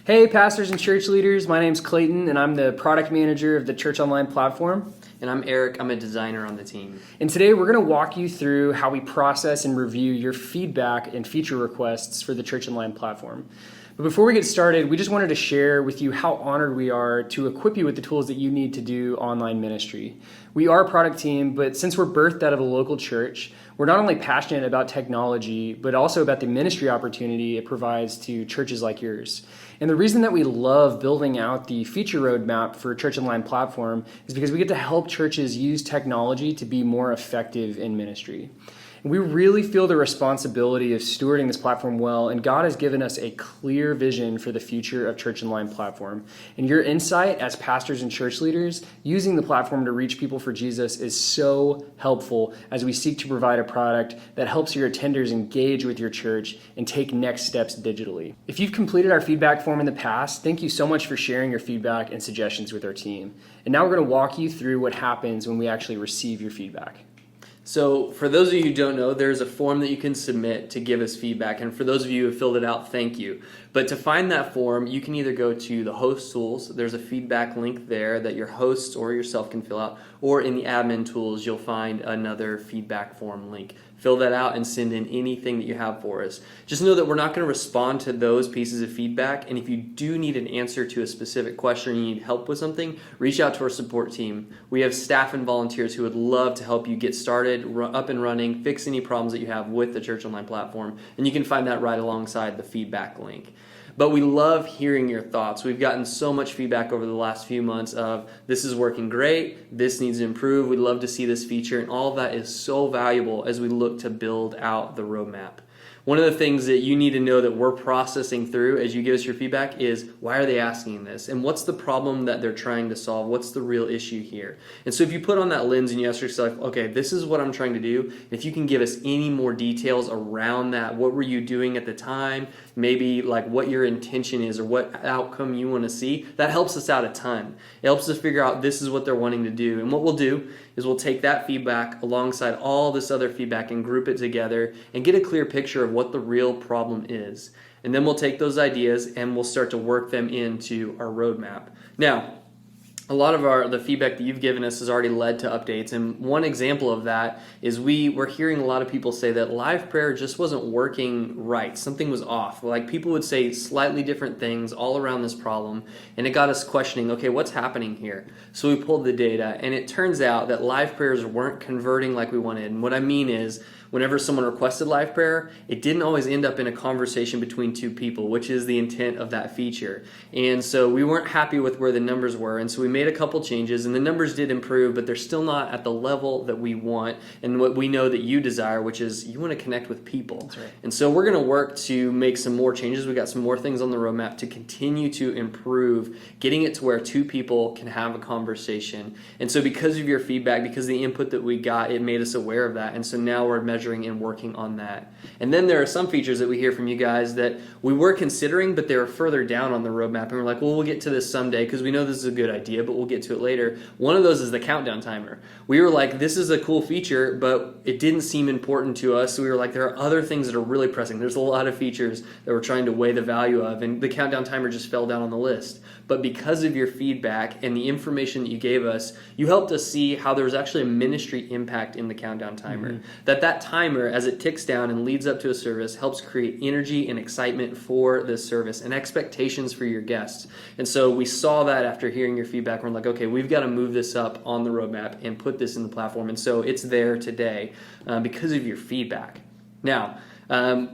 Hey, pastors and church leaders. My name's Clayton, and I'm the product manager of the Church Online platform. And I'm Eric. I'm a designer on the team. And today we're going to walk you through how we process and review your feedback and feature requests for the Church Online platform. But before we get started, we just wanted to share with you how honored we are to equip you with the tools that you need to do online ministry. We are a product team, but since we're birthed out of a local church, we're not only passionate about technology, but also about the ministry opportunity it provides to churches like yours. And the reason that we love building out the feature roadmap for Church Online platform is because we get to help churches use technology to be more effective in ministry. We really feel the responsibility of stewarding this platform well, and God has given us a clear vision for the future of Church Online platform. And your insight as pastors and church leaders using the platform to reach people for Jesus is so helpful as we seek to provide a product that helps your attenders engage with your church and take next steps digitally. If you've completed our feedback form in the past, thank you so much for sharing your feedback and suggestions with our team. And now we're going to walk you through what happens when we actually receive your feedback. So for those of you who don't know, there's a form that you can submit to give us feedback. And for those of you who have filled it out, thank you. But to find that form, you can either go to the host tools. There's a feedback link there that your host or yourself can fill out. Or in the admin tools, you'll find another feedback form link. Fill that out and send in anything that you have for us. Just know that we're not going to respond to those pieces of feedback. And if you do need an answer to a specific question or you need help with something, reach out to our support team. We have staff and volunteers who would love to help you get started, up and running, fix any problems that you have with the Church Online platform. And you can find that right alongside the feedback link. But we love hearing your thoughts. We've gotten so much feedback over the last few months of this is working great, this needs to improve, we'd love to see this feature, and all of that is so valuable as we look to build out the roadmap. One of the things that you need to know that we're processing through as you give us your feedback is why are they asking this? And what's the problem that they're trying to solve? What's the real issue here? And so if you put on that lens and you ask yourself, okay, this is what I'm trying to do. If you can give us any more details around that, what were you doing at the time? Maybe like what your intention is or what outcome you want to see, that helps us out a ton. It helps us figure out this is what they're wanting to do. And what we'll do is we'll take that feedback alongside all this other feedback and group it together and get a clear picture of what the real problem is. And then we'll take those ideas and we'll start to work them into our roadmap. Now, a lot of the feedback that you've given us has already led to updates, and one example of that is we're hearing a lot of people say that live prayer just wasn't working right. Something was off. Like people would say slightly different things all around this problem, and it got us questioning, okay, what's happening here? So we pulled the data, and it turns out that live prayers weren't converting like we wanted. And what I mean is, whenever someone requested live prayer, it didn't always end up in a conversation between two people, which is the intent of that feature. And so we weren't happy with where the numbers were, and so we made a couple changes, and the numbers did improve, but they're still not at the level that we want and what we know that you desire, which is you want to connect with people. That's right. And so we're going to work to make some more changes. We got some more things on the roadmap to continue to improve, getting it to where two people can have a conversation. And so because of your feedback, because of the input that we got, it made us aware of that. And so now we're measuring and working on that. And then there are some features that we hear from you guys that we were considering, but they were further down on the roadmap. And we're like, well, we'll get to this someday because we know this is a good idea, but we'll get to it later. One of those is the countdown timer. We were like, this is a cool feature, but it didn't seem important to us. So we were like, there are other things that are really pressing. There's a lot of features that we're trying to weigh the value of, and the countdown timer just fell down on the list. But because of your feedback and the information that you gave us, you helped us see how there was actually a ministry impact in the countdown timer. Mm-hmm. That timer, as it ticks down and leads up to a service, helps create energy and excitement for this service and expectations for your guests. And so we saw that after hearing your feedback. We're like, okay, we've got to move this up on the roadmap and put this in the platform. And so it's there today because of your feedback. Now,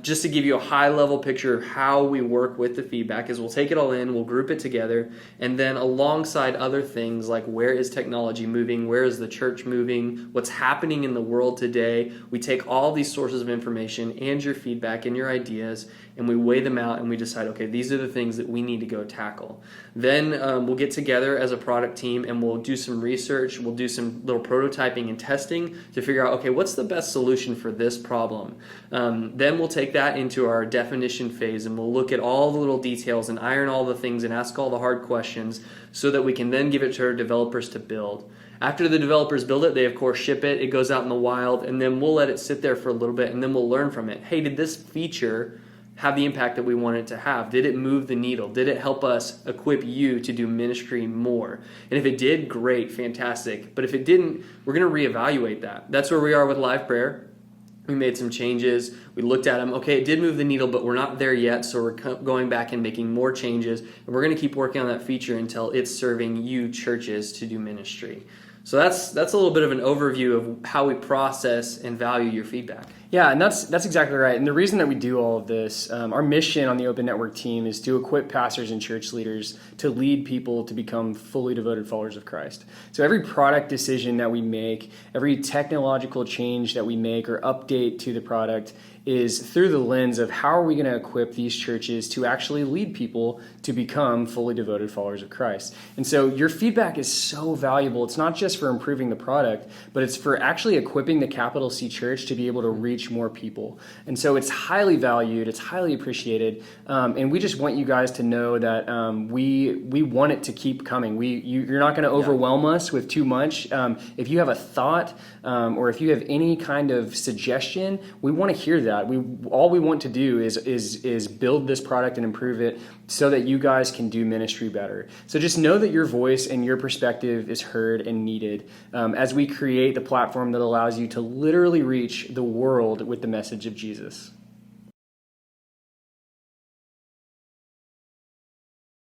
just to give you a high-level picture of how we work with the feedback is we'll take it all in, we'll group it together, and then alongside other things like where is technology moving, where is the church moving, what's happening in the world today, we take all these sources of information and your feedback and your ideas, and we weigh them out and we decide, okay, these are the things that we need to go tackle. Then we'll get together as a product team and we'll do some research, we'll do some little prototyping and testing to figure out, okay, what's the best solution for this problem? Then we'll take that into our definition phase and we'll look at all the little details and iron all the things and ask all the hard questions so that we can then give it to our developers to build. After the developers build it, they of course ship it, it goes out in the wild, and then we'll let it sit there for a little bit and then we'll learn from it. Hey, did this feature have the impact that we want it to have? Did it move the needle? Did it help us equip you to do ministry more? And if it did, great, fantastic. But if it didn't, we're going to reevaluate that. That's where we are with live prayer. We made some changes. We looked at them. Okay, it did move the needle, but we're not there yet. So we're going back and making more changes. And we're going to keep working on that feature until it's serving you churches to do ministry. So that's a little bit of an overview of how we process and value your feedback. Yeah, and that's exactly right. And the reason that we do all of this, our mission on the Open Network team is to equip pastors and church leaders to lead people to become fully devoted followers of Christ. So every product decision that we make, every technological change that we make or update to the product is through the lens of how are we going to equip these churches to actually lead people to become fully devoted followers of Christ. And so your feedback is so valuable. It's not just for improving the product, but it's for actually equipping the capital C church to be able to reach more people. And so it's highly valued, it's highly appreciated, and we just want you guys to know that we want it to keep coming. You're not going to overwhelm us with too much. If you have a thought or if you have any kind of suggestion, we want to hear that. All we want to do is build this product and improve it so that you guys can do ministry better. So just know that your voice and your perspective is heard and needed as we create the platform that allows you to literally reach the world with the message of Jesus.